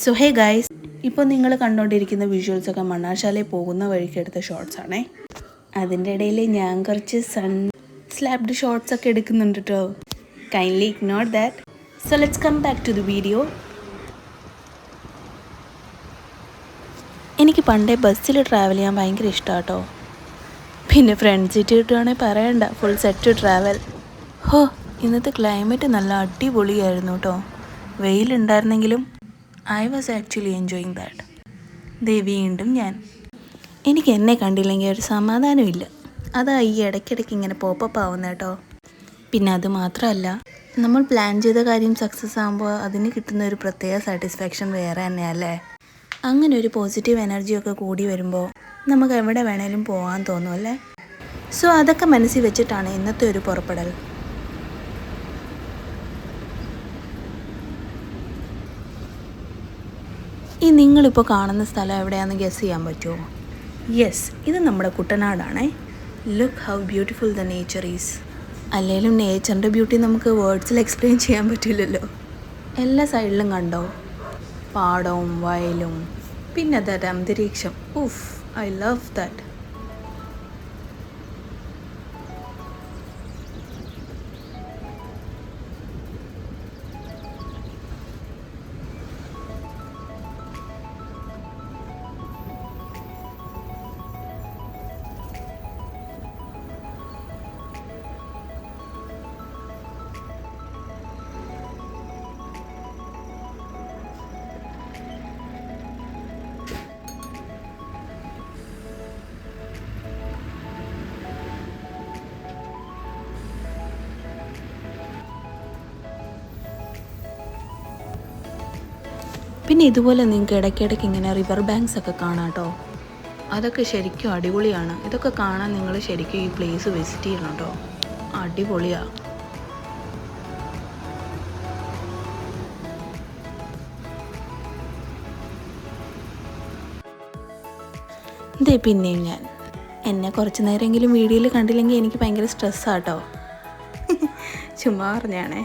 So hey guys, ഇപ്പോൾ നിങ്ങൾ കണ്ടുകൊണ്ടിരിക്കുന്ന വിഷ്വൽസൊക്കെ മണ്ണാർശാലയിൽ പോകുന്ന വഴിക്ക് എടുത്ത ഷോർട്സ് ആണേ. അതിൻ്റെ ഇടയിൽ ഞാൻ കുറച്ച് സൺ സ്ലാബ്ഡ് ഷോർട്സ് ഒക്കെ എടുക്കുന്നുണ്ട് കേട്ടോ. Kindly ignore that. So let's come back to the video. എനിക്ക് പണ്ടേ ബസ്സിൽ ട്രാവൽ ചെയ്യാൻ ഭയങ്കര ഇഷ്ടമാണ് കേട്ടോ. പിന്നെ ഫ്രണ്ട് സീറ്റ് കിട്ടുവാണെങ്കിൽ പറയണ്ട, ഫുൾ സെറ്റ് ട്രാവൽ. ഹോ, ഇന്നത്തെ ക്ലൈമറ്റ് നല്ല അടിപൊളിയായിരുന്നു കേട്ടോ. വെയിലുണ്ടായിരുന്നെങ്കിലും I was actually enjoying that. ദേ വീണ്ടും എനിക്ക് എന്നെ കണ്ടില്ലെങ്കിൽ ഒരു സമാധാനമില്ല. അതാ ഈ ഇടയ്ക്കിടയ്ക്ക് ഇങ്ങനെ പോപ്പപ്പ് ആവുന്ന കേട്ടോ. പിന്നെ അത് മാത്രമല്ല, നമ്മൾ പ്ലാൻ ചെയ്ത കാര്യം സക്സസ് ആകുമ്പോൾ അതിന് കിട്ടുന്ന ഒരു പ്രത്യേക സാറ്റിസ്ഫാക്ഷൻ വേറെ തന്നെയല്ലേ. അങ്ങനെ ഒരു പോസിറ്റീവ് എനർജിയൊക്കെ കൂടി വരുമ്പോൾ നമുക്ക് എവിടെ വേണേലും പോകാൻ തോന്നും അല്ലേ. സോ അതൊക്കെ മനസ്സിൽ വെച്ചിട്ടാണ് ഇന്നത്തെ ഒരു പുറപ്പെടൽ. ഈ നിങ്ങളിപ്പോൾ കാണുന്ന സ്ഥലം എവിടെയാണെന്ന് ഗസ് ചെയ്യാൻ പറ്റുമോ? യെസ്, ഇത് നമ്മുടെ കുട്ടനാടാണേ. Look how beautiful the nature is. അല്ലെങ്കിലും നേച്ചറിൻ്റെ ബ്യൂട്ടി നമുക്ക് വേർഡ്സിൽ എക്സ്പ്ലെയിൻ ചെയ്യാൻ പറ്റില്ലല്ലോ. എല്ലാ സൈഡിലും കണ്ടോ, പാടവും വയലും, പിന്നെ ദാറ്റ് അന്തരീക്ഷം. ഉഫ്, ഐ ലവ് ദാറ്റ്. പിന്നെ ഇതുപോലെ നിങ്ങൾക്ക് ഇടയ്ക്കിടയ്ക്ക് ഇങ്ങനെ റിവർ ബാങ്ക്സ് ഒക്കെ കാണാം കേട്ടോ. അതൊക്കെ ശരിക്കും അടിപൊളിയാണ്. ഇതൊക്കെ കാണാൻ നിങ്ങൾ ശരിക്കും ഈ പ്ലേസ് വിസിറ്റ് ചെയ്യണം കേട്ടോ. അടിപൊളിയാണ്. ഇതേ പിന്നെയും എന്നെ കുറച്ച് നേരമെങ്കിലും വീഡിയോയിൽ കണ്ടില്ലെങ്കിൽ എനിക്ക് ഭയങ്കര സ്ട്രെസ്സാട്ടോ. ചുമ്മാ പറഞ്ഞാണേ.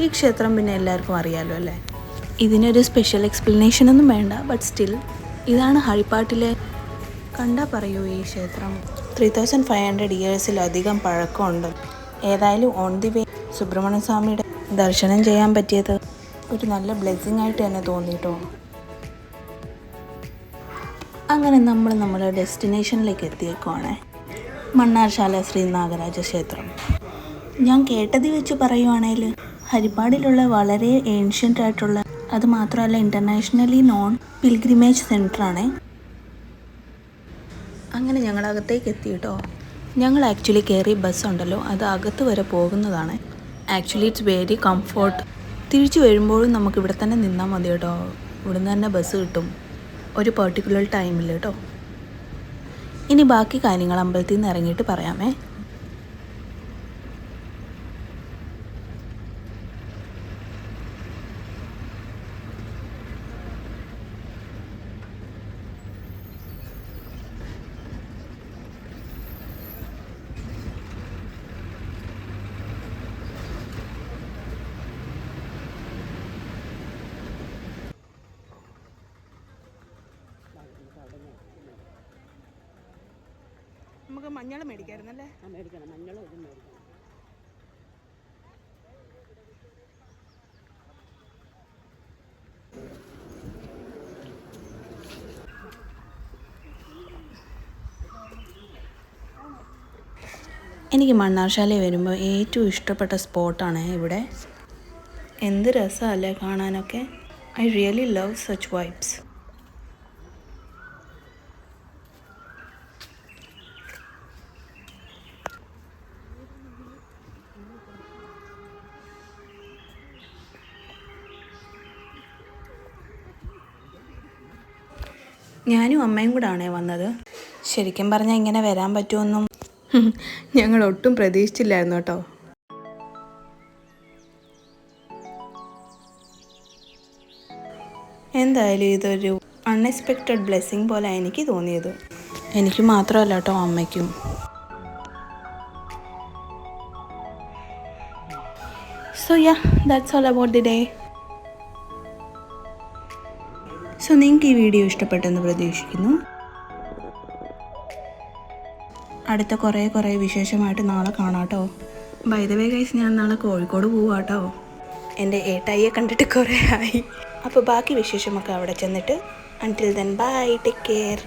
ഈ ക്ഷേത്രം പിന്നെ എല്ലാവർക്കും അറിയാമല്ലോ അല്ലേ. ഇതിനൊരു സ്പെഷ്യൽ എക്സ്പ്ലനേഷൻ ഒന്നും വേണ്ട. ബട്ട് സ്റ്റിൽ ഇതാണ് ഹരിപ്പാട്ടിലെ. കണ്ടാൽ പറയൂ, ഈ ക്ഷേത്രം 3500 ഇയേഴ്സിലധികം പഴക്കമുണ്ട്. ഏതായാലും ഓൺ ദി വേ സുബ്രഹ്മണ്യ സ്വാമിയുടെ ദർശനം ചെയ്യാൻ പറ്റിയത് ഒരു നല്ല ബ്ലെസ്സിങ് ആയിട്ട് തന്നെ തോന്നിട്ടോ. അങ്ങനെ നമ്മൾ നമ്മുടെ ഡെസ്റ്റിനേഷനിലേക്ക് എത്തിയേക്കുവാണേ. മണ്ണാർശാല ശ്രീ നാഗരാജ ക്ഷേത്രം. ഞാൻ കേട്ടത് വെച്ച് പറയുവാണെങ്കിൽ ഹരിപ്പാടിലുള്ള വളരെ ഏൻഷ്യൻ്റ് ആയിട്ടുള്ള, അത് മാത്രമല്ല ഇൻ്റർനാഷണലി നോൺ പിൽഗ്രിമേജ് സെൻറ്ററാണ്. അങ്ങനെ ഞങ്ങൾ അകത്തേക്ക് എത്തി കേട്ടോ. ഞങ്ങൾ ആക്ച്വലി കയറിയ ബസ്സുണ്ടല്ലോ, അത് അകത്ത് വരെ പോകുന്നതാണ്. Actually it's very comfort. തിരിച്ചു വരുമ്പോഴും നമുക്ക് ഇവിടെ തന്നെ നിന്നാൽ മതി കേട്ടോ. ഇവിടുന്ന് തന്നെ ബസ് കിട്ടും. ഒരു പെർട്ടിക്കുലർ ടൈമിൽ കേട്ടോ. ഇനി ബാക്കി കാര്യങ്ങൾ അമ്പലത്തിൽ നിന്ന് ഇറങ്ങിയിട്ട് പറയാമേ. നമുക്ക് മഞ്ഞൾ മേടിക്കായിരുന്നല്ലേ? മേടിക്കണം, മഞ്ഞളും ഇതും മേടിക്കണം. എനിക്ക് മണ്ണാർശാലയിൽ വരുമ്പോൾ ഏറ്റവും ഇഷ്ടപ്പെട്ട സ്പോട്ടാണ് ഇവിടെ. എന്ത് രസമല്ലേ കാണാനൊക്കെ. I really love such vibes. ഞാനും അമ്മയും കൂടാണേ വന്നത്. ശരിക്കും പറഞ്ഞാൽ ഇങ്ങനെ വരാൻ പറ്റുമെന്നും ഞങ്ങൾ ഒട്ടും പ്രതീക്ഷിച്ചില്ലായിരുന്നു കേട്ടോ. എന്തായാലും ഇതൊരു അൺഎക്സ്പെക്റ്റഡ് ബ്ലെസ്സിങ് പോലെ എനിക്ക് തോന്നിയത്. എനിക്ക് മാത്രമല്ല കേട്ടോ, അമ്മയ്ക്കും. So yeah, that's all about the day. So നിങ്ങൾക്ക് ഈ വീഡിയോ ഇഷ്ടപ്പെട്ടെന്ന് പ്രതീക്ഷിക്കുന്നു. അടുത്ത കുറേ വിശേഷമായിട്ട് നാളെ കാണാം കേട്ടോ. ബൈ ദ വേ ഗൈസ്, ഞാൻ നാളെ കോഴിക്കോട് പോവാട്ടോ. എൻ്റെ ഏട്ടായിയെ കണ്ടിട്ട് കുറേ ആയി. അപ്പോൾ ബാക്കി വിശേഷമൊക്കെ അവിടെ ചെന്നിട്ട്. Until then bye, take care.